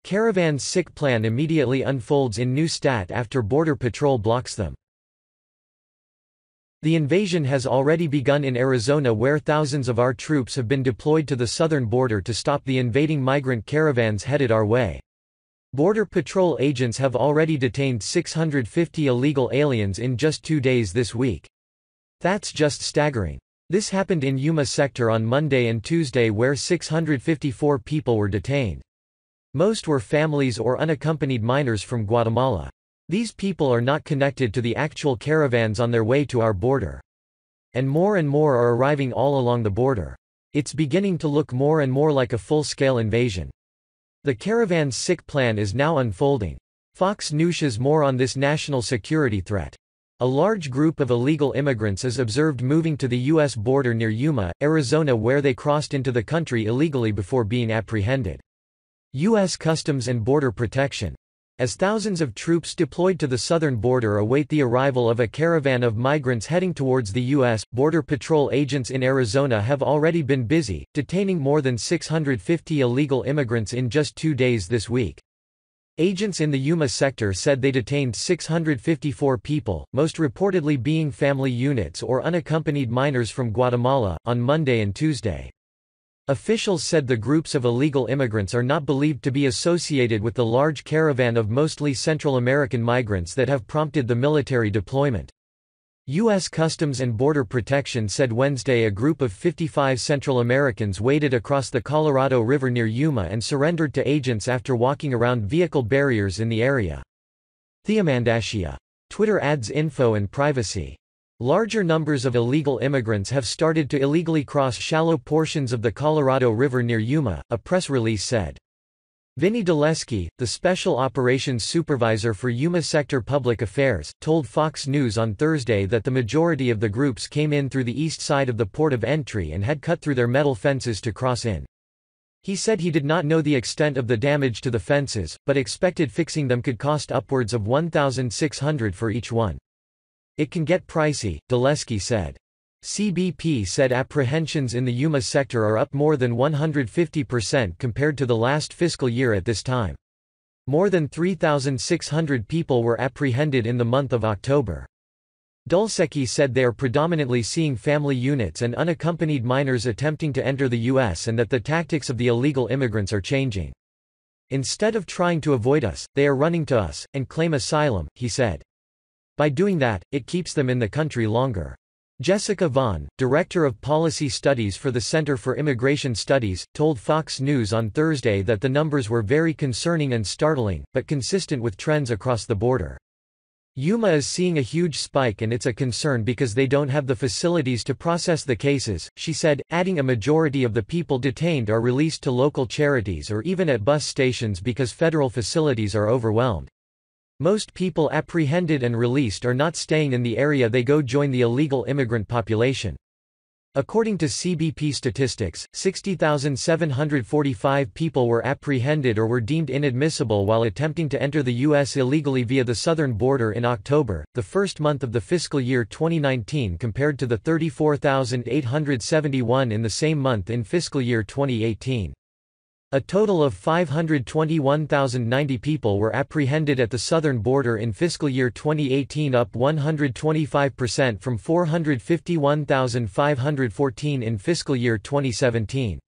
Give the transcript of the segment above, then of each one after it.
Caravan's sick plan immediately unfolds in Newshas after Border Patrol blocks them. The invasion has already begun in Arizona, where thousands of our troops have been deployed to the southern border to stop the invading migrant caravans headed our way. Border Patrol agents have already detained 650 illegal aliens in just 2 days this week. That's just staggering. This happened in Yuma Sector on Monday and Tuesday, where 654 people were detained. Most were families or unaccompanied minors from Guatemala. These people are not connected to the actual caravans on their way to our border. And more are arriving all along the border. It's beginning to look more and more like a full-scale invasion. The caravan's sick plan is now unfolding. Fox Newshas more on this national security threat. A large group of illegal immigrants is observed moving to the U.S. border near Yuma, Arizona, where they crossed into the country illegally before being apprehended. U.S. Customs and Border Protection. As thousands of troops deployed to the southern border await the arrival of a caravan of migrants heading towards the U.S., Border Patrol agents in Arizona have already been busy, detaining more than 650 illegal immigrants in just 2 days this week. Agents in the Yuma sector said they detained 654 people, most reportedly being family units or unaccompanied minors from Guatemala, on Monday and Tuesday. Officials said the groups of illegal immigrants are not believed to be associated with the large caravan of mostly Central American migrants that have prompted the military deployment. U.S. Customs and Border Protection said Wednesday a group of 55 Central Americans waded across the Colorado River near Yuma and surrendered to agents after walking around vehicle barriers in the area. Theomandashia. Twitter adds info and privacy. Larger numbers of illegal immigrants have started to illegally cross shallow portions of the Colorado River near Yuma, a press release said. Vinny Dulesky, the Special Operations Supervisor for Yuma Sector Public Affairs, told Fox News on Thursday that the majority of the groups came in through the east side of the port of entry and had cut through their metal fences to cross in. He said he did not know the extent of the damage to the fences, but expected fixing them could cost upwards of $1,600 for each one. It can get pricey, Dulesky said. CBP said apprehensions in the Yuma sector are up more than 150% compared to the last fiscal year at this time. More than 3,600 people were apprehended in the month of October. Dulesky said they are predominantly seeing family units and unaccompanied minors attempting to enter the U.S. and that the tactics of the illegal immigrants are changing. Instead of trying to avoid us, they are running to us, and claim asylum, he said. By doing that, it keeps them in the country longer. Jessica Vaughn, Director of Policy Studies for the Center for Immigration Studies, told Fox News on Thursday that the numbers were very concerning and startling, but consistent with trends across the border. Yuma is seeing a huge spike and it's a concern because they don't have the facilities to process the cases, she said, adding a majority of the people detained are released to local charities or even at bus stations because federal facilities are overwhelmed. Most people apprehended and released are not staying in the area, they go join the illegal immigrant population. According to CBP statistics, 60,745 people were apprehended or were deemed inadmissible while attempting to enter the U.S. illegally via the southern border in October, the first month of the fiscal year 2019, compared to the 34,871 in the same month in fiscal year 2018. A total of 521,090 people were apprehended at the southern border in fiscal year 2018, up 125% from 451,514 in fiscal year 2017.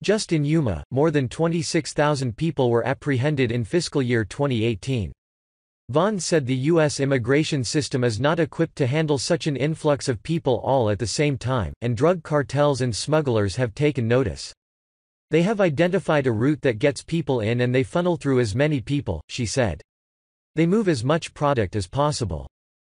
Just in Yuma, more than 26,000 people were apprehended in fiscal year 2018. Vaughn said the U.S. immigration system is not equipped to handle such an influx of people all at the same time, and drug cartels and smugglers have taken notice. They have identified a route that gets people in and they funnel through as many people, she said. They move as much product as possible.